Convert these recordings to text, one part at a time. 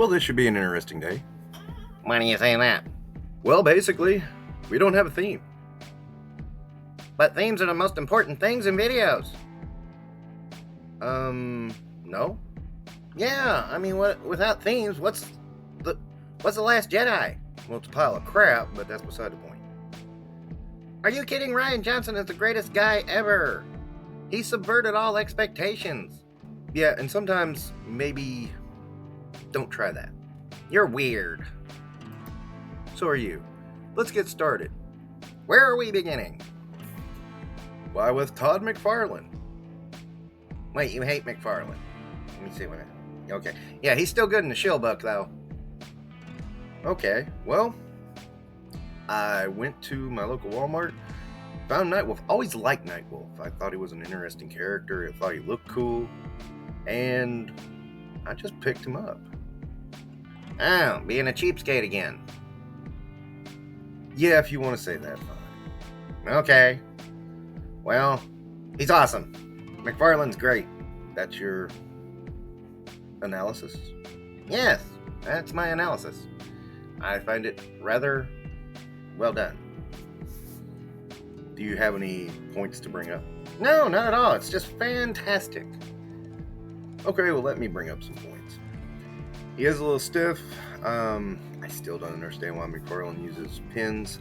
Well, this should be an interesting day. Why do you say that? Well, basically, we don't have a theme. But themes are the most important things in videos. No? Yeah, I mean, without themes, what's the Last Jedi? Well, it's a pile of crap, but that's beside the point. Are you kidding? Rian Johnson is the greatest guy ever. He subverted all expectations. Yeah, and sometimes, maybe, don't try that. You're weird. So are you. Let's get started. Where are we beginning? Why, with Todd McFarlane. Wait, you hate McFarlane? Let me see what. Okay, yeah, he's still good in the shill book, though. Okay, well, I went to my local Walmart, found Nightwolf. Always liked Nightwolf. I thought he was an interesting character. I thought he looked cool, and I just picked him up. Oh, being a cheapskate again. Yeah, if you want to say that, fine. Okay. Well, he's awesome. McFarlane's great. That's your analysis? Yes, that's my analysis. I find it rather well done. Do you have any points to bring up? No, not at all. It's just fantastic. Okay, well, let me bring up some points. He is a little stiff. I still don't understand why McFarlane uses pins.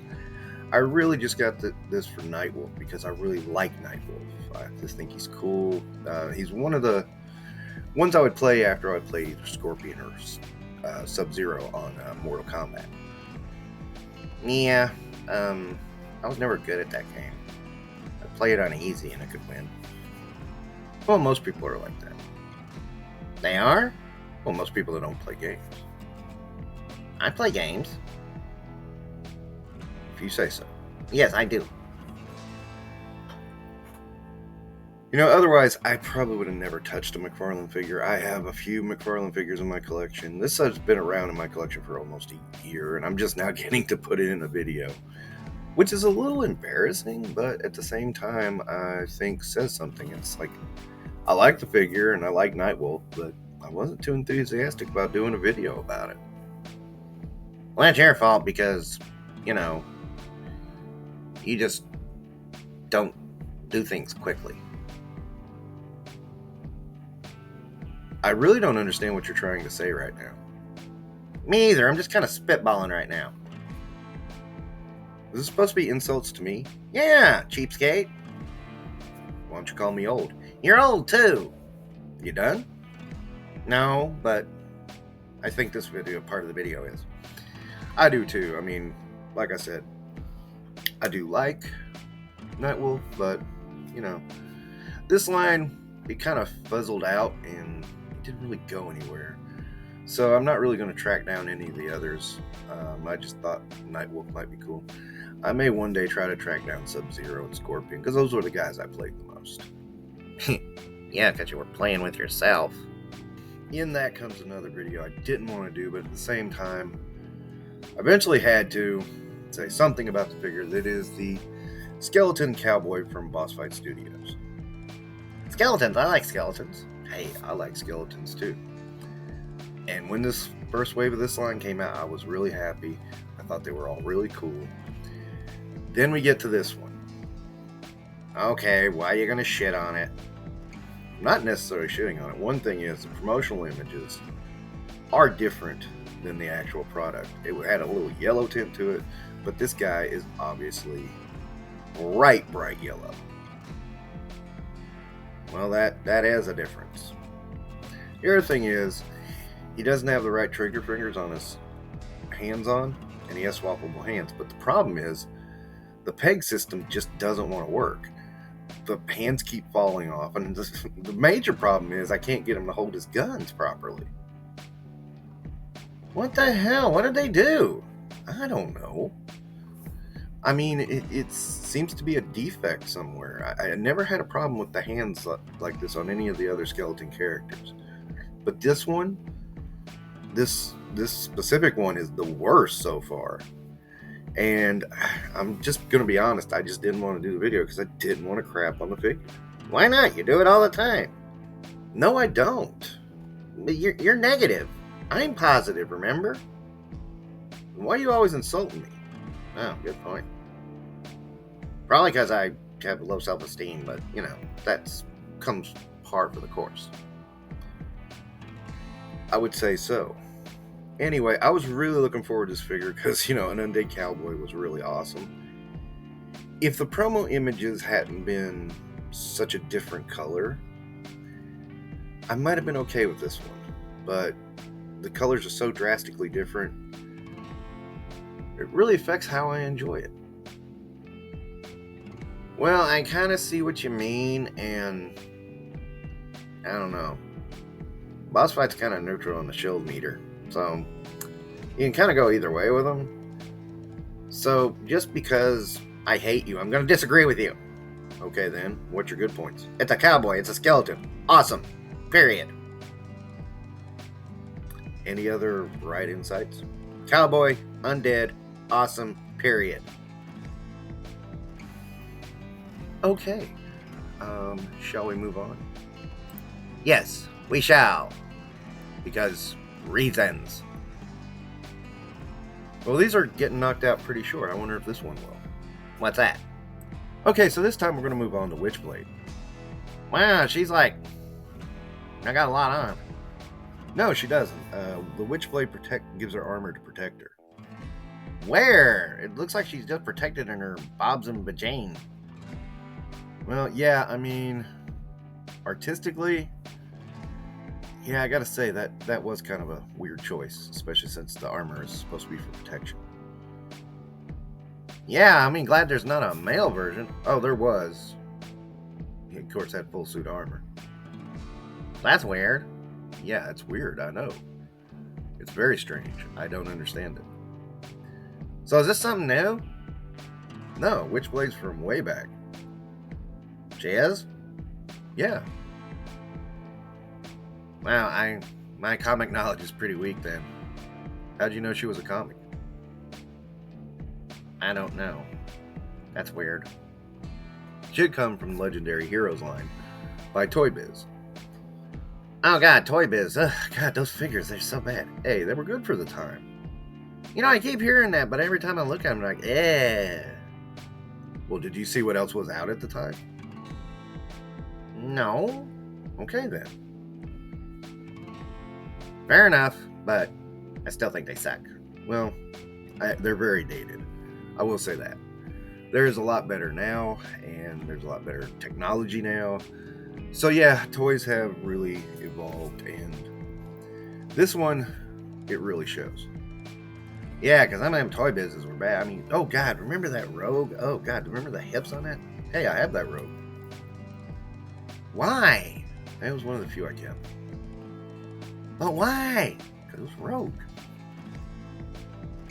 I really just got this for Nightwolf because I really like Nightwolf. I just think he's cool. He's one of the ones I would play after I would play either Scorpion or Sub-Zero on Mortal Kombat. Yeah, I was never good at that game. I played it on easy and I could win. Well, most people are like that. They are? Well, most people that don't play games. I play games. If you say so. Yes, I do. You know, otherwise, I probably would have never touched a McFarlane figure. I have a few McFarlane figures in my collection. This has been around in my collection for almost a year, and I'm just now getting to put it in a video, which is a little embarrassing, but at the same time, I think says something. It's like, I like the figure, and I like Nightwolf, but I wasn't too enthusiastic about doing a video about it. Well, that's your fault because, you know, you just don't do things quickly. I really don't understand what you're trying to say right now. Me either. I'm just kind of spitballing right now. Is this supposed to be insults to me? Yeah, cheapskate. Why don't you call me old? You're old too. You done? No, but I think this part of the video is. I do too. I mean, like I said, I do like Nightwolf, but, you know, this line, it kind of fuzzled out and it didn't really go anywhere. So I'm not really going to track down any of the others. I just thought Nightwolf might be cool. I may one day try to track down Sub-Zero and Scorpion, because those were the guys I played the most. Yeah, because you were playing with yourself. In that comes another video I didn't want to do, but at the same time, I eventually had to say something about the figure. That is the Skeleton Cowboy from Boss Fight Studios. Skeletons, I like skeletons. Hey, I like skeletons too. And when this first wave of this line came out, I was really happy. I thought they were all really cool. Then we get to this one. Okay, why are you going to shit on it? I'm not necessarily shitting on it. One thing is, the promotional images are different than the actual product. It had a little yellow tint to it, but this guy is obviously bright yellow. Well, that has a difference. The other thing is, he doesn't have the right trigger fingers on his hands on, and he has swappable hands. But the problem is, the peg system just doesn't want to work. The hands keep falling off, and the major problem is I can't get him to hold his guns properly. What the hell? What did they do? I don't know. I mean, it seems to be a defect somewhere. I never had a problem with the hands like this on any of the other skeleton characters. But this one, this specific one is the worst so far. And I'm just going to be honest, I just didn't want to do the video because I didn't want to crap on the figure. Why not? You do it all the time. No, I don't. You're negative. I'm positive, remember? Why are you always insulting me? Oh, good point. Probably because I have low self-esteem, but, that comes par for the course. I would say so. Anyway, I was really looking forward to this figure because, an Undead Cowboy was really awesome. If the promo images hadn't been such a different color, I might have been okay with this one. But the colors are so drastically different, it really affects how I enjoy it. Well, I kind of see what you mean, and I don't know. Boss fight's kind of neutral on the shield meter, so you can kind of go either way with them. So just because I hate you, I'm going to disagree with you. Okay then, what's your good points? It's a cowboy, it's a skeleton. Awesome. Period. Any other right insights? Cowboy, undead, awesome, period. Okay. Shall we move on? Yes, we shall. Because reasons. Well, these are getting knocked out pretty short. I wonder if this one will. What's that? Okay, so this time we're going to move on to Witchblade. Wow, she's like... I got a lot on. No, she doesn't. The Witchblade gives her armor to protect her. Where? It looks like she's just protected in her bobs and bajane. Well, yeah, I mean, artistically, yeah, I gotta say that was kind of a weird choice, especially since the armor is supposed to be for protection. Yeah, I mean, glad there's not a male version. Oh, there was. He, of course, had full suit armor. That's weird. Yeah, it's weird, I know. It's very strange. I don't understand it. So is this something new? No, Witchblade's from way back. She is? Yeah. Wow, my comic knowledge is pretty weak then. How'd you know she was a comic? I don't know. That's weird. Should come from Legendary Heroes line by Toy Biz. Oh god, Toy Biz. Ugh, god, those figures, they're so bad. Hey, they were good for the time. I keep hearing that, but every time I look at them, I'm like, eh. Well, did you see what else was out at the time? No? Okay then. Fair enough, but I still think they suck. Well, they're very dated. I will say that. There's a lot better now, and there's a lot better technology now. So yeah, toys have really evolved, and this one, it really shows. Yeah, because them Toy Bizes were bad. I mean, oh god, remember that Rogue? Oh god, remember the hips on that? Hey, I have that Rogue. Why? That was one of the few I kept. But why? Because it was Rogue.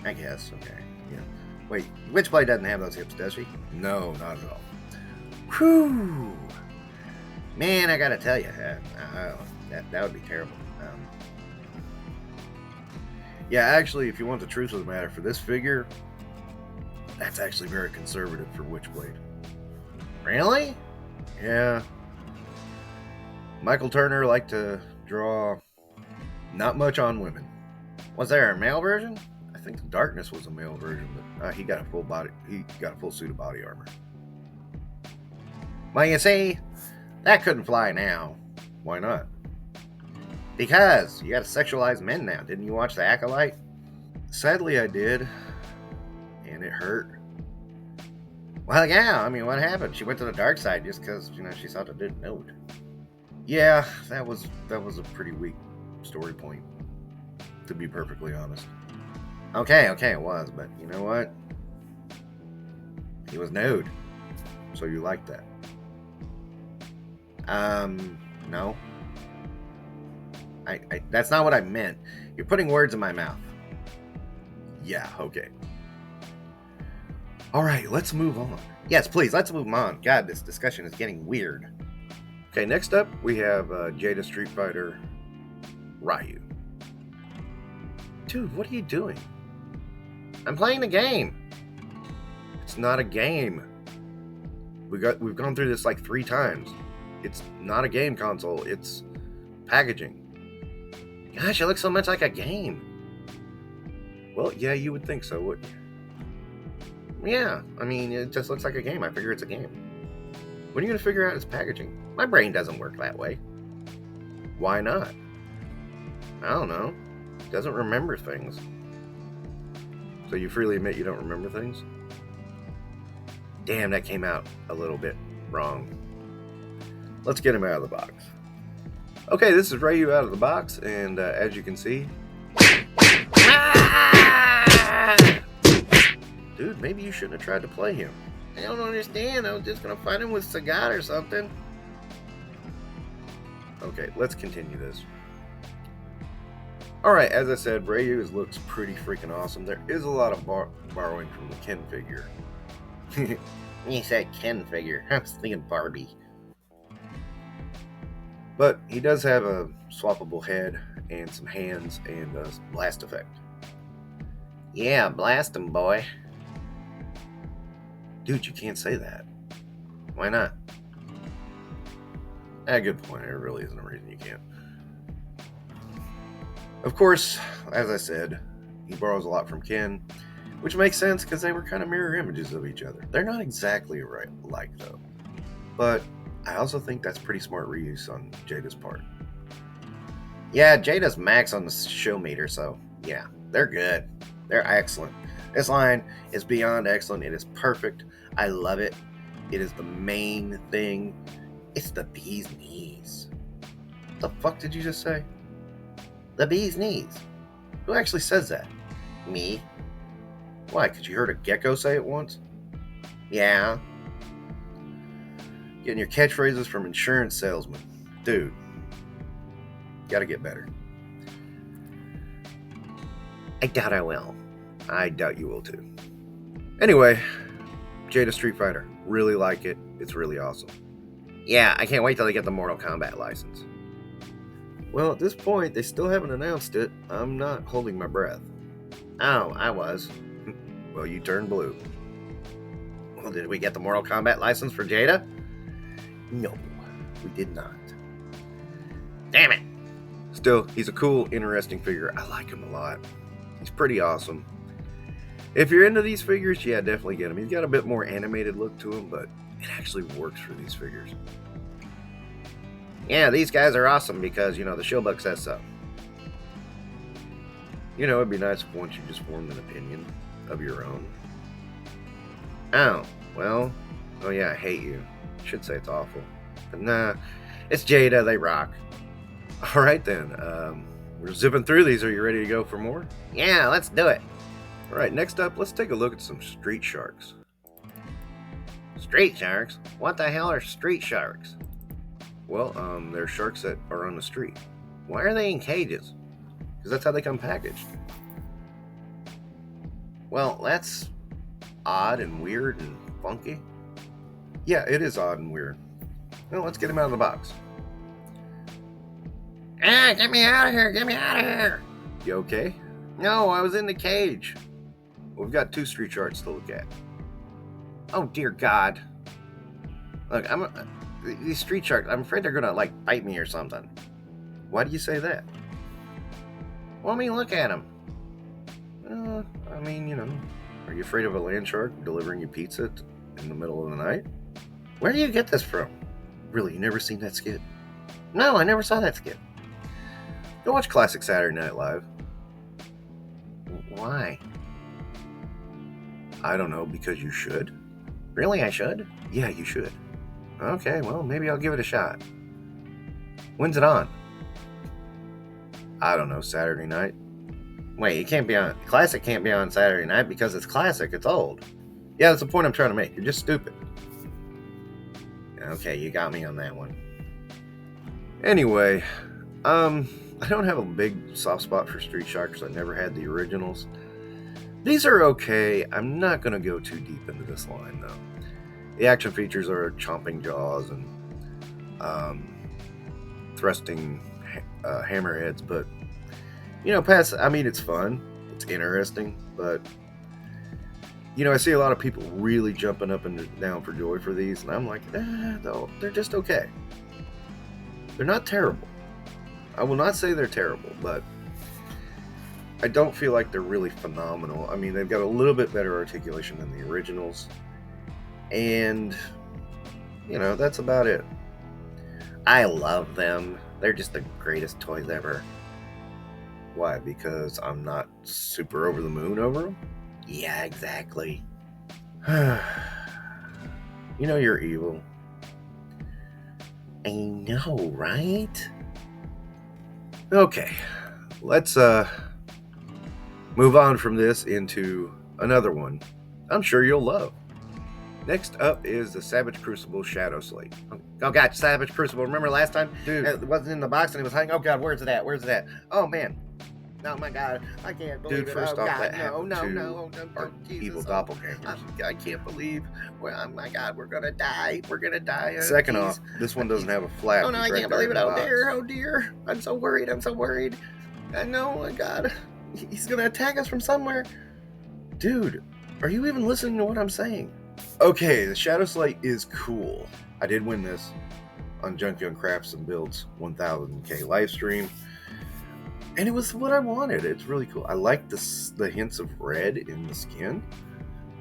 I guess, okay. Yeah. Wait, Witchblade doesn't have those hips, does she? No, not at all. Whew. Man, I gotta tell you, that would be terrible. Yeah, actually, if you want the truth of the matter, for this figure, that's actually very conservative for Witchblade. Really? Yeah. Michael Turner liked to draw not much on women. Was there a male version? I think the Darkness was a male version, but he got a full suit of body armor. Well, you see, that couldn't fly now. Why not? Because you gotta sexualize men now. Didn't you watch The Acolyte? Sadly, I did, and it hurt. Well, yeah, I mean, what happened? She went to the dark side just because, she saw the dude nude. Yeah, that was a pretty weak story point, to be perfectly honest. Okay, it was, but you know what? He was nude, so you liked that. No. I that's not what I meant. You're putting words in my mouth. Yeah, okay. Alright, let's move on. Yes, please, let's move on. God, this discussion is getting weird. Okay, next up, we have Jada Street Fighter Ryu. Dude, what are you doing? I'm playing the game. It's not a game. We've gone through this like 3 times. It's not a game console. It's packaging. Gosh, it looks so much like a game. Well, yeah, you would think so, wouldn't you? Yeah, I mean, it just looks like a game. I figure it's a game. When are you going to figure out its packaging? My brain doesn't work that way. Why not? I don't know. It doesn't remember things. So you freely admit you don't remember things? Damn, that came out a little bit wrong. Let's get him out of the box. Okay, this is Ryu out of the box, and as you can see... Dude, maybe you shouldn't have tried to play him. I don't understand. I was just going to fight him with Sagat or something. Okay, let's continue this. Alright, as I said, Ryu looks pretty freaking awesome. There is a lot of borrowing from the Ken figure. You said Ken figure. I was thinking Barbie. But he does have a swappable head and some hands and a blast effect. Yeah, blast him, boy. Dude, you can't say that. Why not? Good point. There really isn't a reason you can't. Of course, as I said, he borrows a lot from Ken, which makes sense because they were kind of mirror images of each other. They're not exactly alike, though. But I also think that's pretty smart reuse on Jada's part. Yeah, Jada's max on the show meter, so yeah, they're good. They're excellent. This line is beyond excellent. It is perfect. I love it. It is the main thing. It's the bee's knees. What the fuck did you just say? The bee's knees. Who actually says that? Me. Why? Because you heard a gecko say it once? Yeah. Getting your catchphrases from insurance salesmen. Dude. Gotta get better. I doubt I will. I doubt you will too. Anyway, Jada Street Fighter. Really like it. It's really awesome. Yeah, I can't wait till they get the Mortal Kombat license. Well, at this point, they still haven't announced it. I'm not holding my breath. Oh, I was. Well, you turned blue. Well, did we get the Mortal Kombat license for Jada? No, we did not. Damn it. Still, he's a cool, interesting figure. I like him a lot. He's pretty awesome. If you're into these figures, yeah, definitely get him. He's got a bit more animated look to him, but it actually works for these figures. Yeah, these guys are awesome because, the showbook says so. It'd be nice if once you just formed an opinion of your own. Oh, well, oh yeah, I hate you. Should say it's awful. But nah, it's Jada, they rock. Alright then, we're zipping through these. Are you ready to go for more? Yeah, let's do it. Alright, next up, let's take a look at some street sharks. Street sharks? What the hell are street sharks? Well, they're sharks that are on the street. Why are they in cages? Because that's how they come packaged. Well, that's odd and weird and funky. Yeah, it is odd and weird. Well, let's get him out of the box. Get me out of here! Get me out of here! You okay? No, I was in the cage. Well, we've got two street sharks to look at. Oh, dear God. Look, these street sharks, I'm afraid they're gonna, bite me or something. Why do you say that? Well, look at them. Are you afraid of a land shark delivering you pizza in the middle of the night? Where do you get this from? Really, you never seen that skit? No, I never saw that skit. Go watch classic Saturday Night Live. Why? I don't know, because you should. Really, I should? Yeah, you should. Okay, well, maybe I'll give it a shot. When's it on? I don't know, Saturday night. Wait, it can't be on. Classic can't be on Saturday night because it's classic. It's old. Yeah, that's the point I'm trying to make. You're just stupid. Okay, you got me on that one. Anyway, I don't have a big soft spot for Street Sharks. I never had the originals. These are okay. I'm not going to go too deep into this line, though. The action features are chomping jaws and thrusting hammerheads, but it's fun. It's interesting, but I see a lot of people really jumping up and down for joy for these, and I'm like, they're just okay. They're not terrible. I will not say they're terrible, but I don't feel like they're really phenomenal. I mean, they've got a little bit better articulation than the originals, and that's about it. I love them. They're just the greatest toys ever. Why? Because I'm not super over the moon over them? Yeah, exactly. You're evil. I know, right? Okay, let's move on from this into another one I'm sure you'll love. Next up is the Savage Crucible Shadow Slate. Oh god, Savage Crucible. Remember last time? Dude, it wasn't in the box and it was hanging. Oh god, where's it at? Where's it at? Oh man. Oh my god, I can't believe it. Dude, first off, that happened to our evil doppelgangers. I can't believe. Well, oh my god, we're gonna die. We're gonna die. Second off, this one doesn't have a flap. Oh no, I can't believe it. Oh dear, oh dear. I'm so worried. I know, my god. He's gonna attack us from somewhere. Dude, are you even listening to what I'm saying? Okay, the Shadow Slate is cool. I did win this on Junk Young Crafts and Builds 1000K live stream. And it was what I wanted. It's really cool. I like the hints of red in the skin.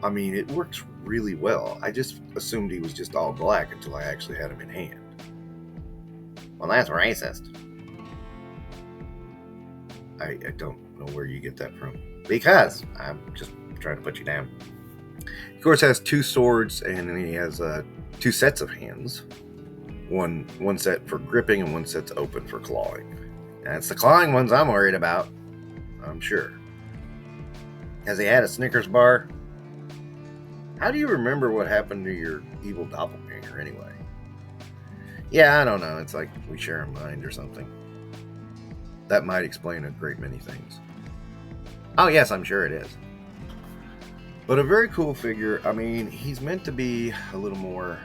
I mean, it works really well. I just assumed he was just all black until I actually had him in hand. Well, that's racist. I don't know where you get that from. Because I'm just trying to put you down. Of course, has 2 swords, and then he has 2 sets of hands. One set for gripping, and one set's open for clawing. That's the clawing ones I'm worried about, I'm sure. Has he had a Snickers bar? How do you remember what happened to your evil doppelganger anyway? Yeah, I don't know. It's like we share a mind or something. That might explain a great many things. Oh yes, I'm sure it is. But a very cool figure. I mean, he's meant to be a little more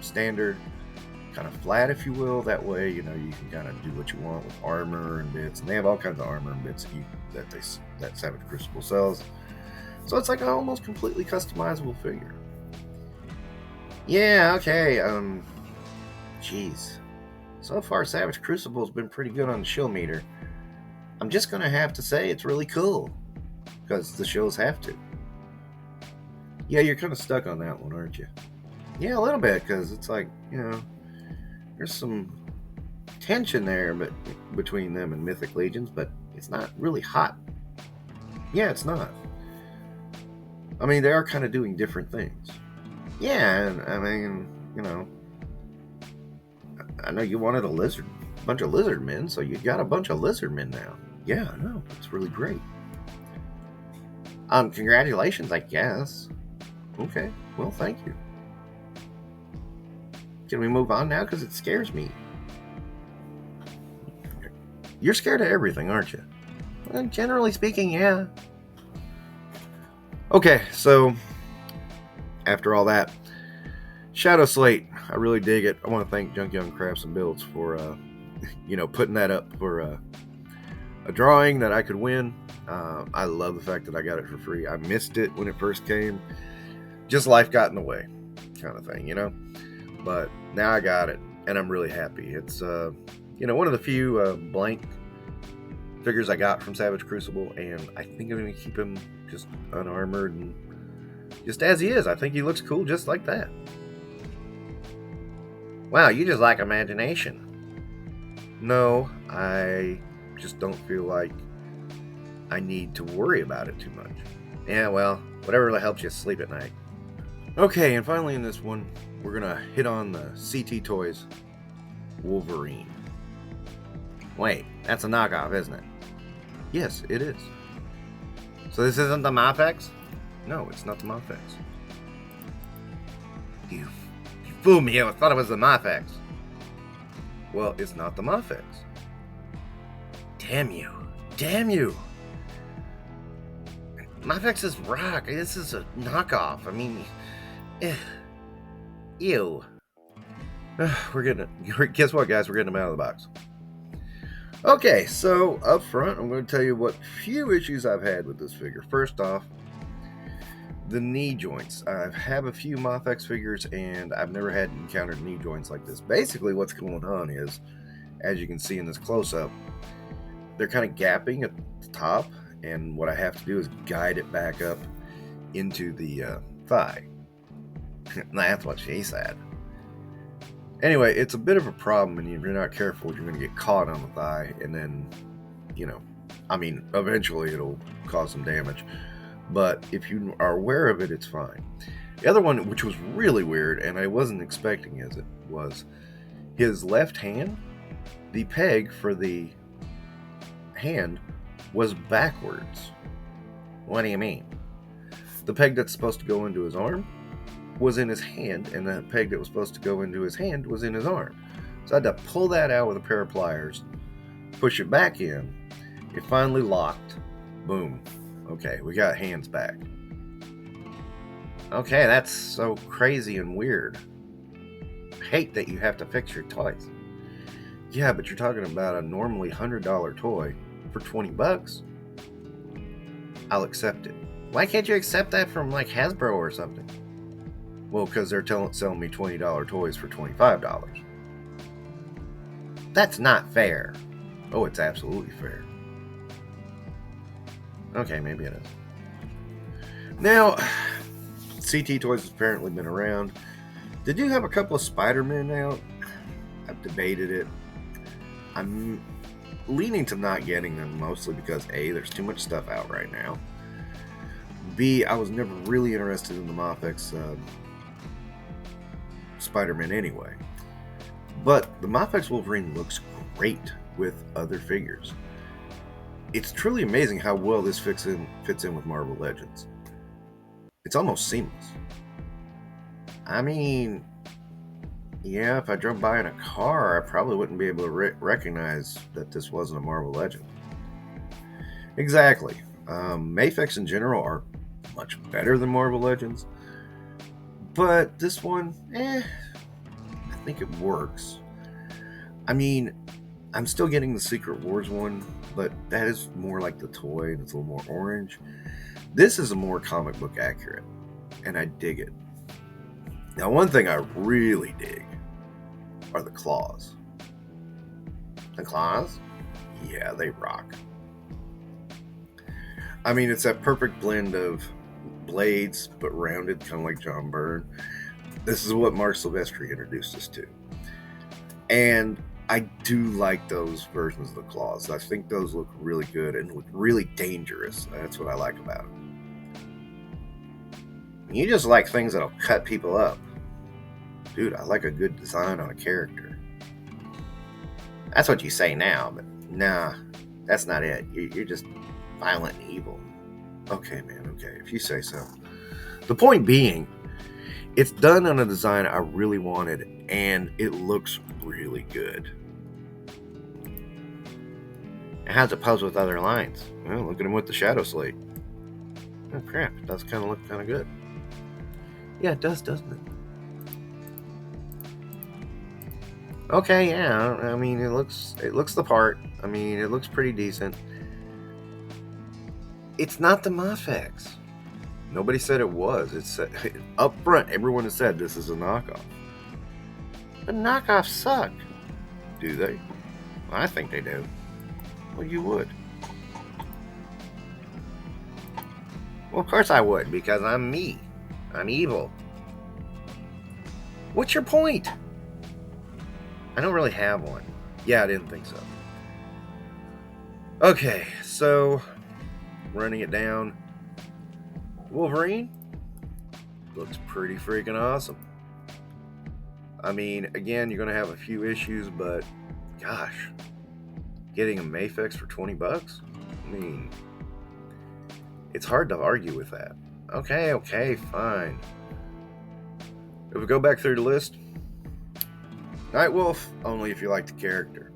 standard, kind of flat, if you will. That way, you can kind of do what you want with armor and bits. And they have all kinds of armor and bits that Savage Crucible sells. So it's like an almost completely customizable figure. Yeah, okay. Jeez. So far, Savage Crucible's been pretty good on the shill meter. I'm just going to have to say it's really cool. Because the shills have to. Yeah, you're kind of stuck on that one, aren't you? Yeah, a little bit, because it's like, there's some tension there between them and Mythic Legions, but it's not really hot. Yeah, it's not. I mean, they are kind of doing different things. Yeah, and I mean, I know you wanted a bunch of lizard men, so you got a bunch of lizard men now. Yeah, I know. It's really great. Congratulations, I guess. Okay, well, thank you. Can we move on now? Because it scares me. You're scared of everything, aren't you? Well, generally speaking, yeah. Okay, so after all that, Shadow Slate, I really dig it. I want to thank Junk Young Crafts and Builds for, putting that up for a drawing that I could win. I love the fact that I got it for free. I missed it when it first came. Just life got in the way, kind of thing, But now I got it, and I'm really happy. It's, one of the few blank figures I got from Savage Crucible, and I think I'm going to keep him just unarmored and just as he is. I think he looks cool just like that. Wow, you just lack imagination. No, I just don't feel like I need to worry about it too much. Yeah, well, whatever helps you sleep at night. Okay, and finally in this one, we're going to hit on the CT Toys Wolverine. Wait, that's a knockoff, isn't it? Yes, it is. So this isn't the Mafex? No, it's not the Mafex. You fooled me. I thought it was the Mafex. Well, it's not the Mafex. Damn you. Damn you. Mafex is rock. This is a knockoff. I mean, ew. Guess what, guys? We're getting them out of the box. Okay, so up front, I'm going to tell you what few issues I've had with this figure. First off, the knee joints. I have a few Mafex figures, and I've never had encountered knee joints like this. Basically, what's going on is as you can see in this close-up, they're kind of gapping at the top, and what I have to do is guide it back up into the thigh. That's what she said. Anyway, it's a bit of a problem, and if you're not careful, you're going to get caught on the thigh, and then, eventually it'll cause some damage. But if you are aware of it, it's fine. The other one, which was really weird, and I wasn't expecting it, was his left hand. The peg for the hand was backwards. What do you mean? The peg that's supposed to go into his arm was in his hand, and the peg that was supposed to go into his hand was in his arm. So I had to pull that out with a pair of pliers, push it back in. It finally locked. Boom. Okay, we got hands back. Okay, that's so crazy and weird. I hate that you have to fix your toys. Yeah, but you're talking about a normally $100 toy for $20. I'll accept it. Why can't you accept that from like Hasbro or something? Well, because they're selling me $20 toys for $25. That's not fair. Oh, it's absolutely fair. Okay, maybe it is. Now, CT Toys has apparently been around. Did you have a couple of Spider-Men out? I've debated it. I'm leaning to not getting them, mostly because A, there's too much stuff out right now. B, I was never really interested in the Mafex Spider-Man anyway. But the Mafex Wolverine looks great with other figures. It's truly amazing how well this fits in with Marvel Legends. It's almost seamless. I mean, yeah, if I drove by in a car, I probably wouldn't be able to recognize that this wasn't a Marvel Legend. Exactly. Mafex in general are much better than Marvel Legends. But this one, I think it works. I mean, I'm still getting the Secret Wars one, but that is more like the toy and it's a little more orange. This is a more comic book accurate, and I dig it. Now, one thing I really dig are the claws. The claws? Yeah, they rock. I mean, it's that perfect blend of blades, but rounded, kind of like John Byrne. This is what Mark Silvestri introduced us to. And I do like those versions of the claws. I think those look really good and look really dangerous. That's what I like about them. You just like things that'll cut people up. Dude, I like a good design on a character. That's what you say now, but nah, that's not it. You're just violent and evil. Okay, man, okay, if you say so. The point being, it's done on a design I really wanted, and it looks really good. And how's it pose with other lines? Well, look at him with the shadow slate. Oh crap, it does kind of look kind of good. Yeah, it does, doesn't it? Okay, yeah, I mean, it looks the part. I mean, it looks pretty decent. It's not the Mafex. Nobody said it was. It's up front, everyone has said this is a knockoff. But knockoffs suck. Do they? I think they do. Well, you would. Well, of course I would, because I'm me. I'm evil. What's your point? I don't really have one. Yeah, I didn't think so. Okay, so running it down. Wolverine looks pretty freaking awesome. I mean, again, you're going to have a few issues, but gosh, getting a Mafex for $20? I mean, it's hard to argue with that. Okay, fine. If we go back through the list, Nightwolf, only if you like the character.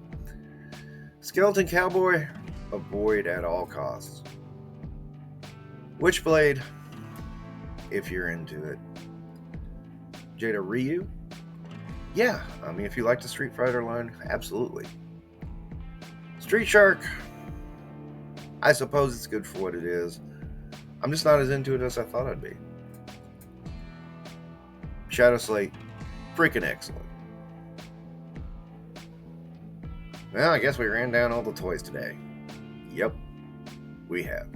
Skeleton Cowboy, avoid at all costs. Witchblade, if you're into it. Jada Ryu, yeah, I mean, if you like the Street Fighter line, absolutely. Street Shark, I suppose it's good for what it is. I'm just not as into it as I thought I'd be. Shadow Slate, freaking excellent. Well, I guess we ran down all the toys today. Yep, we have.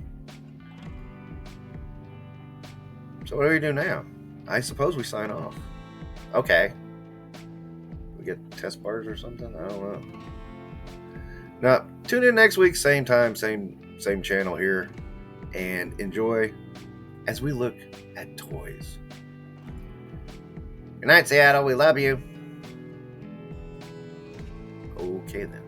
So what do we do now? I suppose we sign off. Okay. We get test bars or something? I don't know. Now, tune in next week, same time, same channel here, and enjoy as we look at toys. Good night, Seattle. We love you. Okay, then.